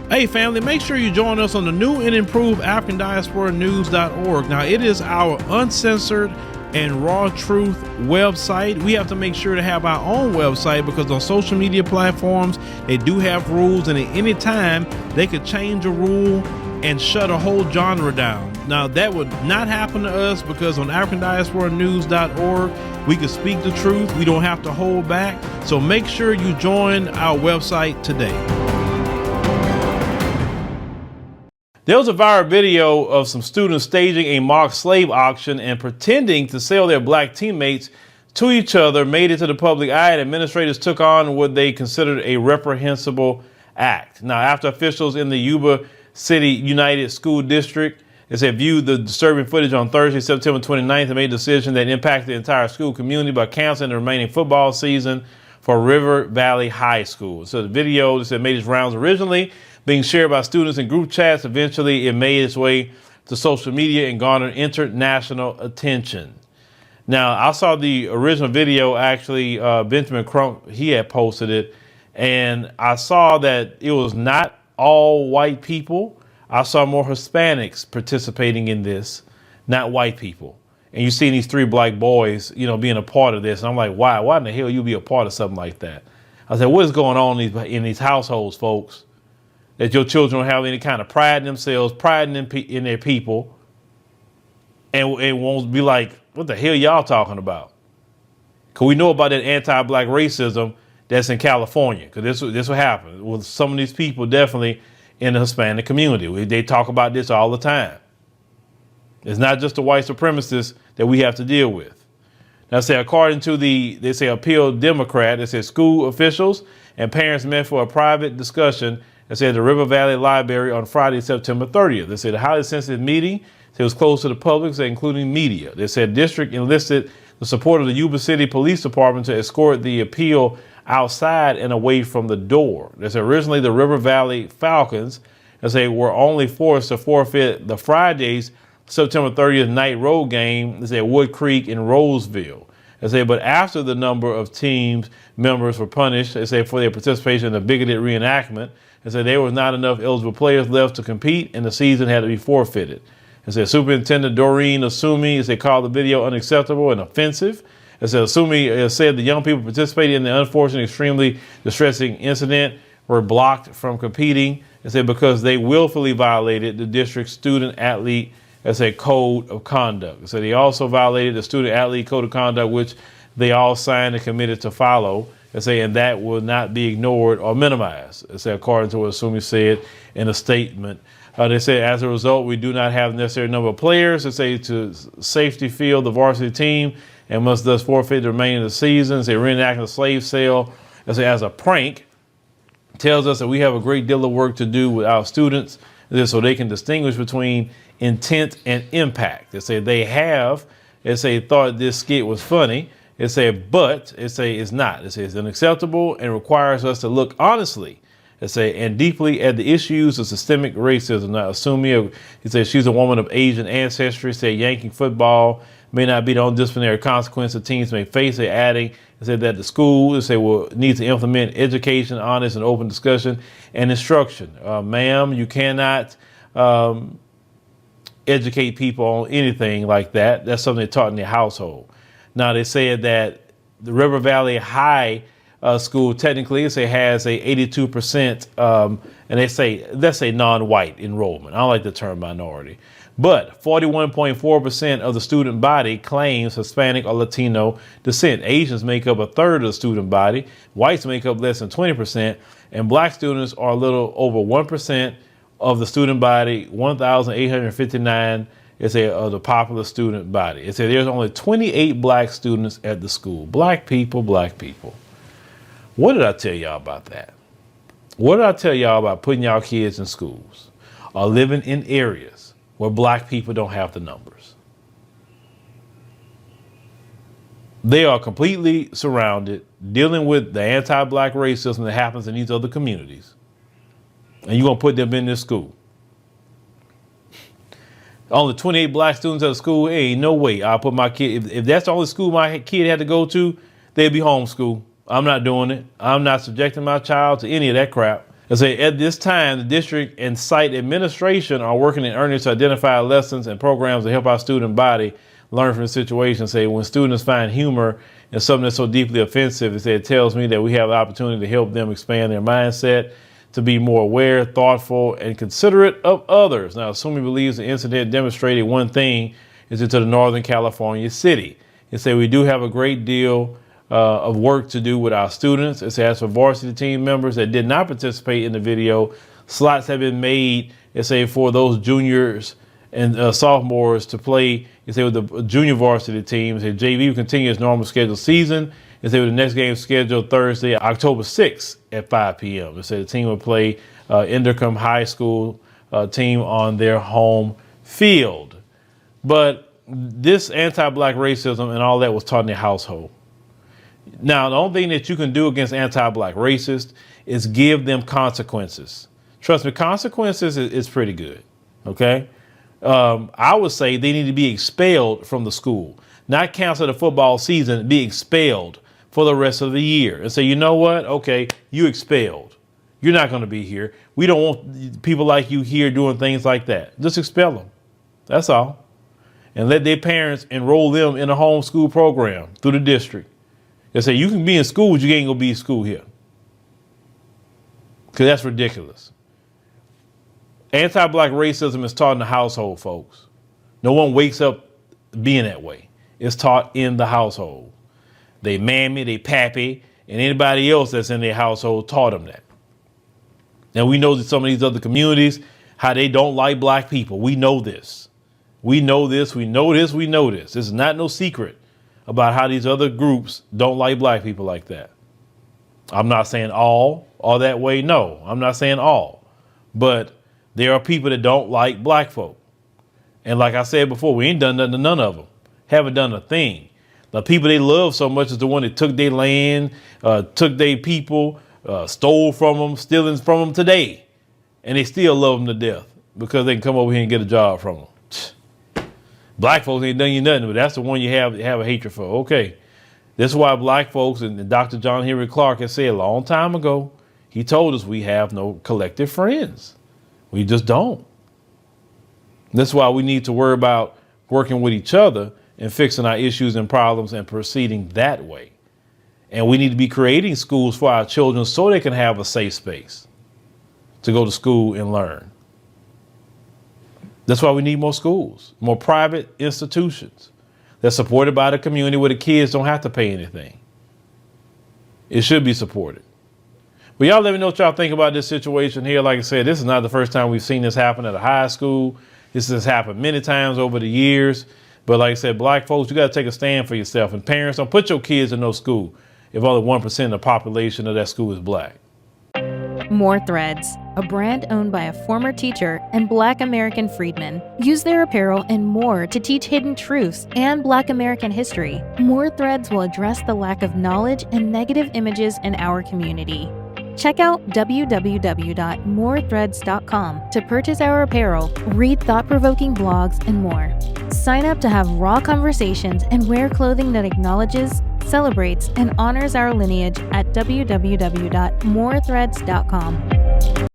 Hey family, make sure you join us on the new and improved AfricanDiasporaNews.org. Now, it is our uncensored and raw truth website. We have to make sure to have our own website because on social media platforms, they do have rules, and at any time they could change a rule and shut a whole genre down. Now, that would not happen to us because on AfricanDiasporaNews.org, we can speak the truth. We don't have to hold back. So make sure you join our website today. There was a viral video of some students staging a mock slave auction and pretending to sell their black teammates to each other, made it to the public eye, and administrators took on what they considered a reprehensible act. Now, after officials in the Yuba City United School District, as they viewed the disturbing footage on Thursday, September 29th, and made a decision that impacted the entire school community by canceling the remaining football season for River Valley High School. So the video that made its rounds originally being shared by students in group chats. Eventually, it made its way to social media and garnered international attention. Now, I saw the original video, actually, Benjamin Crump, he had posted it, and I saw that it was not all white people. I saw more Hispanics participating in this, not white people. And you see these three black boys, being a part of this. And I'm like, why in the hell you be a part of something like that? I said, what is going on in these households, folks? That your children don't have any kind of pride in themselves, pride in their people, and won't be like, what the hell y'all talking about? Because we know about that anti-black racism that's in California, because this will happen with some of these people definitely in the Hispanic community. They talk about this all the time. It's not just the white supremacists that we have to deal with. Now, according to they say Appeal Democrat, they say school officials and parents met for a private discussion at the River Valley Library on Friday, September 30th. They said a highly sensitive meeting. It was closed to the public, including media. They said district enlisted the support of the Yuba City Police Department to escort the appeal outside and away from the door. They said originally the River Valley Falcons, were only forced to forfeit the Friday's September 30th night road game, Wood Creek in Roseville. But after the number of teams members were punished, for their participation in the bigoted reenactment, there was not enough eligible players left to compete, and the season had to be forfeited. Superintendent Doreen Asumi called the video unacceptable and offensive. Asumi said the young people participating in the unfortunate, extremely distressing incident were blocked from competing, because they willfully violated the district's student-athlete code of conduct. So they also violated the student-athlete code of conduct, which they all signed and committed to follow. And that will not be ignored or minimized, according to what Asumi said in a statement. They said, as a result, we do not have the necessary number of players to safety field the varsity team and must thus forfeit the remainder of the season. Reenacting the slave sale as a prank tells us that we have a great deal of work to do with our students so they can distinguish between intent and impact. They have thought this skit was funny. But it's not. It's unacceptable and requires us to look honestly, and deeply at the issues of systemic racism. Now, Asumi, she's a woman of Asian ancestry, yanking football may not be the only disciplinary consequence that teams may face. Adding, that the school, will need to implement education, honest and open discussion and instruction. Ma'am, you cannot educate people on anything like that. That's something they're taught in their household. Now, they said that the River Valley High School technically has a 82%, and let's say non-white enrollment. I don't like the term minority, but 41.4% of the student body claims Hispanic or Latino descent. Asians make up a third of the student body. Whites make up less than 20%, and black students are a little over 1% of the student body. 1,859 of the popular student body. There's only 28 black students at the school. Black people, black people. What did I tell y'all about that? What did I tell y'all about putting y'all kids in schools or living in areas where black people don't have the numbers? They are completely surrounded, dealing with the anti-black racism that happens in these other communities. And you're going to put them in this school. Only 28 black students at a school, ain't no way I'll put my kid. If that's the only school my kid had to go to, they'd be homeschooled. I'm not doing it. I'm not subjecting my child to any of that crap. They say at this time, the district and site administration are working in earnest to identify lessons and programs to help our student body learn from the situation. Say when students find humor in something that's so deeply offensive, they say it tells me that we have the opportunity to help them expand their mindset to be more aware, thoughtful, and considerate of others. Now, Sumi believes the incident demonstrated one thing is into the Northern California city. They say we do have a great deal of work to do with our students. It says for varsity team members that did not participate in the video, slots have been made, it say for those juniors and sophomores to play, it say with the junior varsity teams. JV will continue its normal scheduled season. It say with the next game scheduled Thursday, October 6th at 5 p.m. It say the team will play Indercombe High School team on their home field. But this anti-black racism and all that was taught in their household. Now, the only thing that you can do against anti-black racists is give them consequences. Trust me, consequences is pretty good, okay? I would say they need to be expelled from the school, not cancel the football season, be expelled for the rest of the year and say, you know what? Okay, you expelled. You're not going to be here. We don't want people like you here doing things like that. Just expel them. That's all. And let their parents enroll them in a homeschool program through the district. They say you can be in school, but you ain't gonna be in school here. Because that's ridiculous. Anti-black racism is taught in the household, folks. No one wakes up being that way. It's taught in the household. They mammy, they pappy, and anybody else that's in their household taught them that. Now we know that some of these other communities, how they don't like black people. We know this. We know this, we know this, we know this. This is not no secret about how these other groups don't like black people like that. I'm not saying all that way. No, I'm not saying all. But there are people that don't like black folk. And like I said before, we ain't done nothing to none of them. Haven't done a thing. The people they love so much is the one that took their land, took their people, stole from them, stealing from them today. And they still love them to death because they can come over here and get a job from them. Black folks ain't done you nothing, but that's the one you have a hatred for. Okay. This is why black folks and Dr. John Henry Clark has said a long time ago, he told us we have no collective friends. We just don't. That's why we need to worry about working with each other and fixing our issues and problems and proceeding that way. And we need to be creating schools for our children so they can have a safe space to go to school and learn. That's why we need more schools, more private institutions that's supported by the community where the kids don't have to pay anything. It should be supported. But y'all let me know what y'all think about this situation here. Like I said, this is not the first time we've seen this happen at a high school. This has happened many times over the years. But like I said, black folks, you got to take a stand for yourself. And parents, don't put your kids in no school if only 1% of the population of that school is black. More Threads, a brand owned by a former teacher and Black American freedmen, use their apparel and more to teach hidden truths and Black American history. More Threads will address the lack of knowledge and negative images in our community. Check out www.morethreads.com to purchase our apparel, read thought-provoking blogs, and more. Sign up to have raw conversations and wear clothing that acknowledges, celebrates, and honors our lineage at www.morethreads.com.